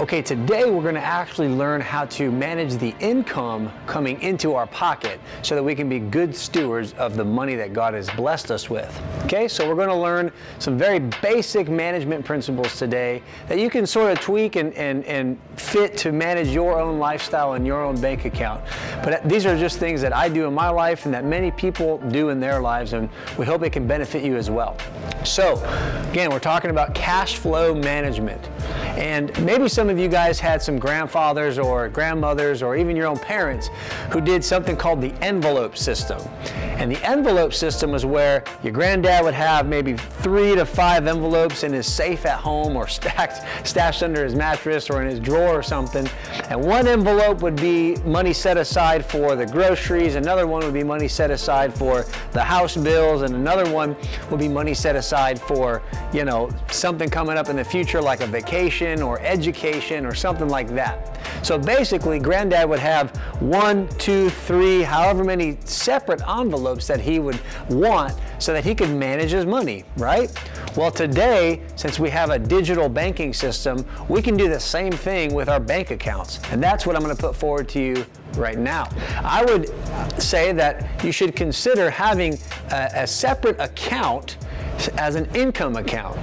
Okay, today we're going to actually learn how to manage the income coming into our pocket so that we can be good stewards of the money that God has blessed us with. Okay, so we're going to learn some very basic management principles today that you can sort of tweak and fit to manage your own lifestyle and your own bank account. But these are just things that I do in my life and that many people do in their lives, and we hope it can benefit you as well. So, again, we're talking about cash flow management. And maybe some of you guys had some grandfathers or grandmothers or even your own parents who did something called the envelope system. And the envelope system was where your granddad would have maybe 3 to 5 envelopes in his safe at home or stashed under his mattress or in his drawer or something. And one envelope would be money set aside for the groceries, another one would be money set aside for the house bills, and another one would be money set aside for, you know, something coming up in the future like a vacation or education or something like that. So basically, Granddad would have 1, 2, 3, however many separate envelopes that he would want so that he could manage his money, right? Well, today, since we have a digital banking system, we can do the same thing with our bank accounts. And that's what I'm going to put forward to you right now. I would say that you should consider having a separate account as an income account,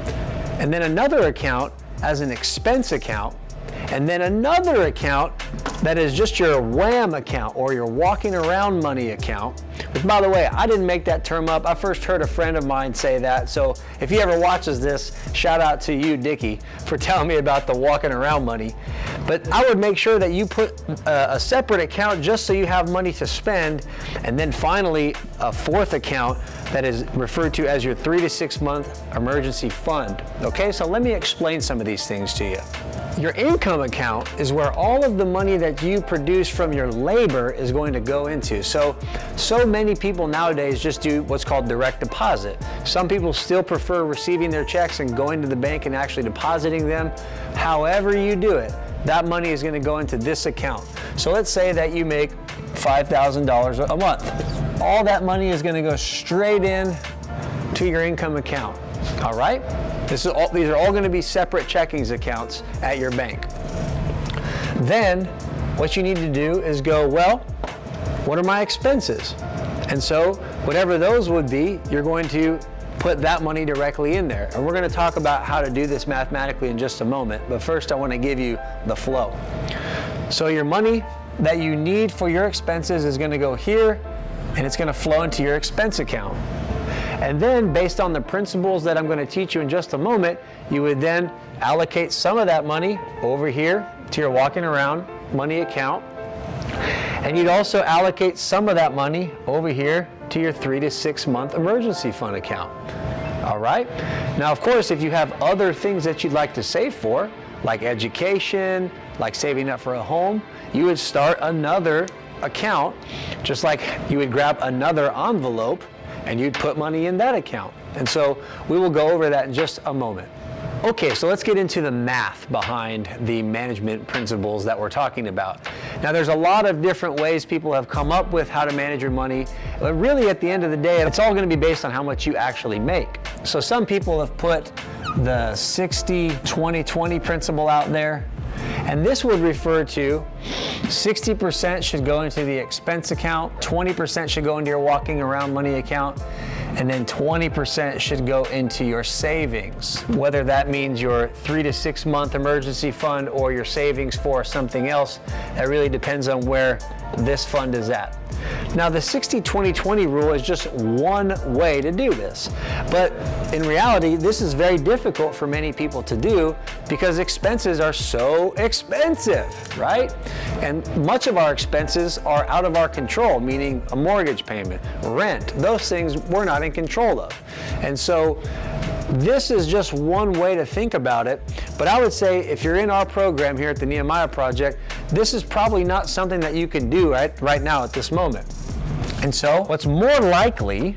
and then another account as an expense account, and then another account that is just your WAM account, or your walking around money account. Which, by the way, I didn't make that term up. I first heard a friend of mine say that. So if he ever watches this, shout out to you, Dickie, for telling me about the walking around money. But I would make sure that you put a separate account just so you have money to spend, and then finally a fourth account that is referred to as your 3 to 6 month emergency fund. Okay, so let me explain some of these things to you. Your income account is where all of the money that you produce from your labor is going to go into. So many people nowadays just do what's called direct deposit. Some people still prefer receiving their checks and going to the bank and actually depositing them. However you do it, that money is going to go into this account. So let's say that you make $5,000 a month. All that money is going to go straight in to your income account. All right? These are all going to be separate checkings accounts at your bank. Then what you need to do is go, well, what are my expenses? And so whatever those would be, you're going to put that money directly in there. And we're going to talk about how to do this mathematically in just a moment. But first I want to give you the flow. So your money that you need for your expenses is going to go here, and it's going to flow into your expense account. And then, based on the principles that I'm going to teach you in just a moment, you would then allocate some of that money over here to your walking around money account. And you'd also allocate some of that money over here to your 3 to 6 month emergency fund account. All right? Now, of course, if you have other things that you'd like to save for, like education, like saving up for a home, you would start another account, just like you would grab another envelope and you'd put money in that account. And so we will go over that in just a moment. Okay, so let's get into the math behind the management principles that we're talking about. Now, there's a lot of different ways people have come up with how to manage your money, but really at the end of the day, it's all going to be based on how much you actually make. So some people have put the 60-20-20 principle out there, and this would refer to 60% should go into the expense account, 20% should go into your walking around money account, and then 20% should go into your savings. Whether that means your 3 to 6 month emergency fund or your savings for something else, that really depends on where this fund is at. Now, the 60-20-20 rule is just one way to do this. But in reality, this is very difficult for many people to do because expenses are so expensive, right? And much of our expenses are out of our control, meaning a mortgage payment, rent, those things we're not in control of. And so this is just one way to think about it, but I would say if you're in our program here at the Nehemiah Project, this is probably not something that you can do right now at this moment. And so what's more likely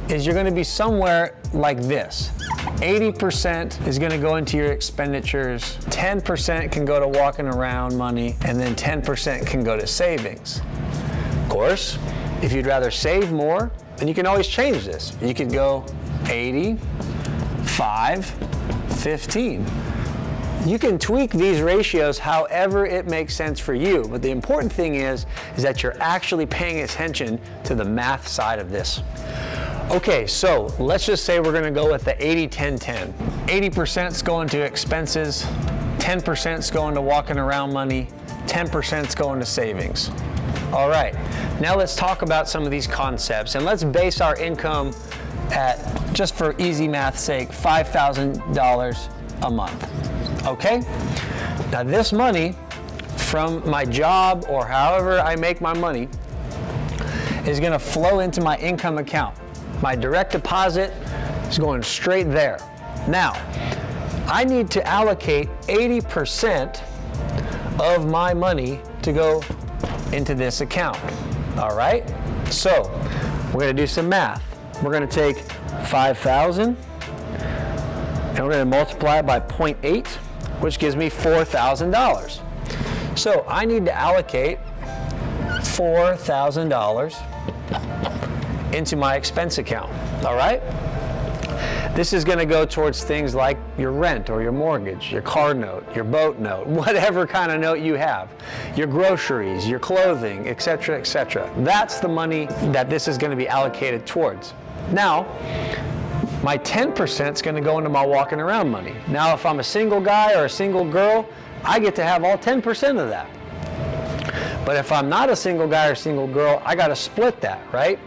is you're going to be somewhere like this. 80% is going to go into your expenditures, 10% can go to walking around money, and then 10% can go to savings. Of course, if you'd rather save more, then you can always change this. You could go 80, 5, 15. You can tweak these ratios however it makes sense for you, but the important thing is that you're actually paying attention to the math side of this. Okay, so let's just say we're gonna go with the 80-10-10. 80% is going to expenses, 10% is going to walking around money, 10% is going to savings. All right, now let's talk about some of these concepts, and let's base our income at, just for easy math's sake, $5,000 a month, okay? Now this money from my job or however I make my money is gonna flow into my income account. My direct deposit is going straight there. Now, I need to allocate 80% of my money to go into this account, all right? So, we're gonna do some math. We're gonna take 5,000 and we're gonna multiply it by 0.8, which gives me $4,000. So, I need to allocate $4,000 into my expense account, all right? This is gonna go towards things like your rent or your mortgage, your car note, your boat note, whatever kind of note you have, your groceries, your clothing, etc., etc. That's the money that this is gonna be allocated towards. Now, my 10% is gonna go into my walking around money. Now, if I'm a single guy or a single girl, I get to have all 10% of that. But if I'm not a single guy or single girl, I gotta split that, right?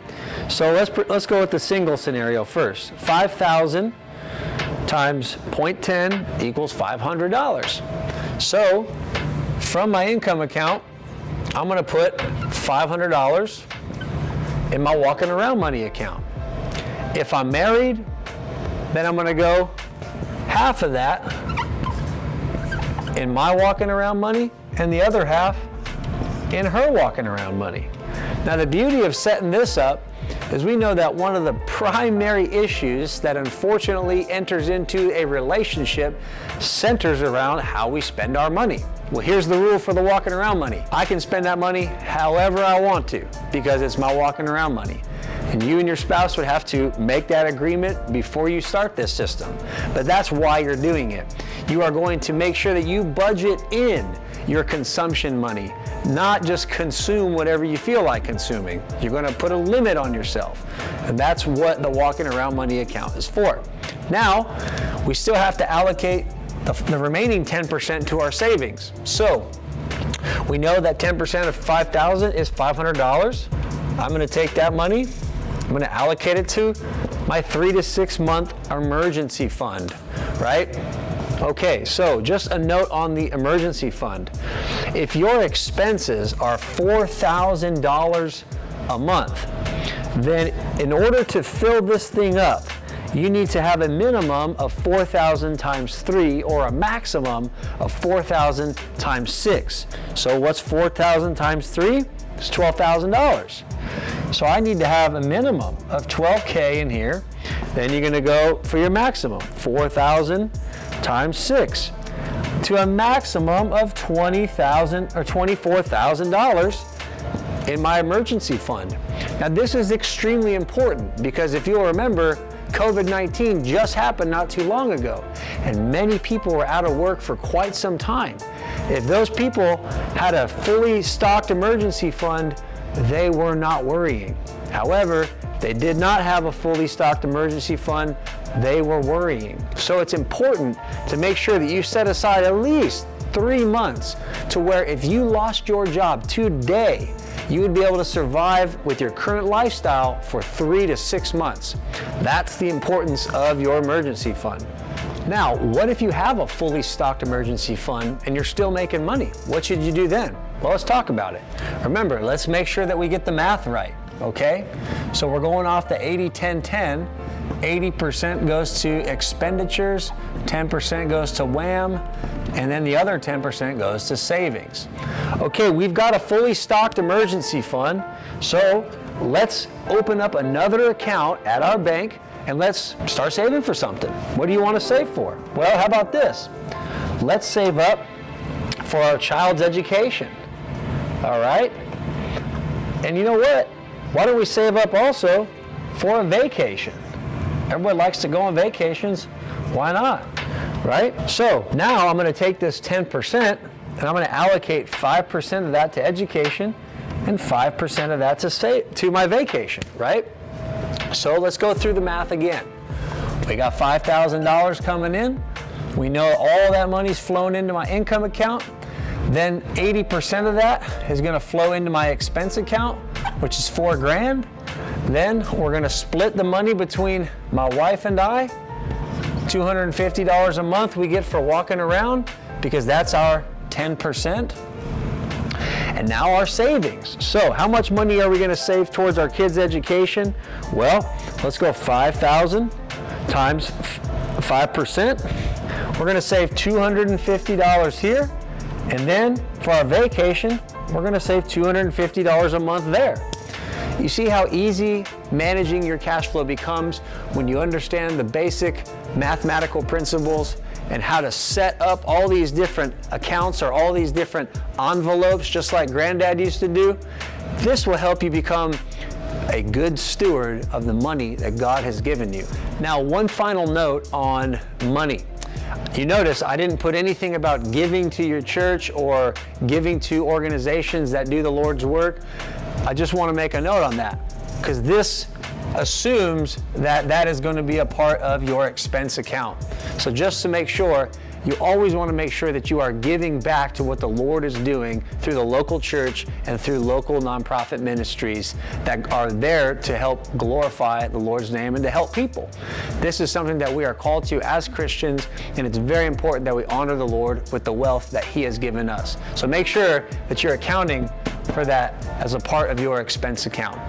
So let's go with the single scenario first. 5,000 times 0.10 equals $500. So from my income account, I'm gonna put $500 in my walking around money account. If I'm married, then I'm gonna go half of that in my walking around money and the other half in her walking around money. Now the beauty of setting this up is we know that one of the primary issues that unfortunately enters into a relationship centers around how we spend our money. Well, here's the rule for the walking around money. I can spend that money however I want to because it's my walking around money. And you and your spouse would have to make that agreement before you start this system. But that's why you're doing it. You are going to make sure that you budget in your consumption money, not just consume whatever you feel like consuming. You're going to put a limit on yourself. And that's what the walking around money account is for. Now, we still have to allocate the remaining 10% to our savings. So, we know that 10% of 5,000 is $500. I'm going to take that money, I'm going to allocate it to my 3 to 6 month emergency fund, right? Okay, so just a note on the emergency fund. If your expenses are $4,000 a month, then in order to fill this thing up, you need to have a minimum of 4,000 times 3 or a maximum of 4,000 times 6. So what's 4,000 times 3? It's $12,000. So I need to have a minimum of 12K in here. Then you're gonna go for your maximum, 4,000 times 6, to a maximum of $20,000 or $24,000 in my emergency fund. Now this is extremely important because if you'll remember, COVID-19 just happened not too long ago, and many people were out of work for quite some time. If those people had a fully stocked emergency fund, they were not worrying. However, if they did not have a fully stocked emergency fund, they were worrying. So it's important to make sure that you set aside at least 3 months to where if you lost your job today, you would be able to survive with your current lifestyle for 3 to 6 months. That's the importance of your emergency fund. Now, what if you have a fully stocked emergency fund and you're still making money? What should you do then? Well, let's talk about it. Remember, let's make sure that we get the math right, okay? So we're going off the 80-10-10. 80% goes to expenditures, 10% goes to WAM, and then the other 10% goes to savings. Okay, we've got a fully stocked emergency fund, so let's open up another account at our bank and let's start saving for something. What do you want to save for? Well, how about this? Let's save up for our child's education, all right? And you know what? Why don't we save up also for a vacation? Everybody likes to go on vacations. Why not? right? So now I'm going to take this 10% and I'm going to allocate 5% of that to education and 5% of that to my vacation, right? So let's go through the math again. We got $5,000 coming in. We know all that money's flown into my income account. Then 80% of that is going to flow into my expense account, which is $4,000. Then we're going to split the money between my wife and I. $250 a month we get for walking around because that's our 10%. And now our savings. So how much money are we going to save towards our kids' education? Well, let's go 5,000 times 5%. We're going to save $250 here. And then for our vacation, we're going to save $250 a month there. You see how easy managing your cash flow becomes when you understand the basic mathematical principles and how to set up all these different accounts or all these different envelopes, just like Granddad used to do. This will help you become a good steward of the money that God has given you. Now, one final note on money. You notice I didn't put anything about giving to your church or giving to organizations that do the Lord's work. I just want to make a note on that because this assumes that that is going to be a part of your expense account. So just to make sure, you always want to make sure that you are giving back to what the Lord is doing through the local church and through local nonprofit ministries that are there to help glorify the Lord's name and to help people. This is something that we are called to as Christians, and it's very important that we honor the Lord with the wealth that He has given us. So make sure that you're accounting for that as a part of your expense account.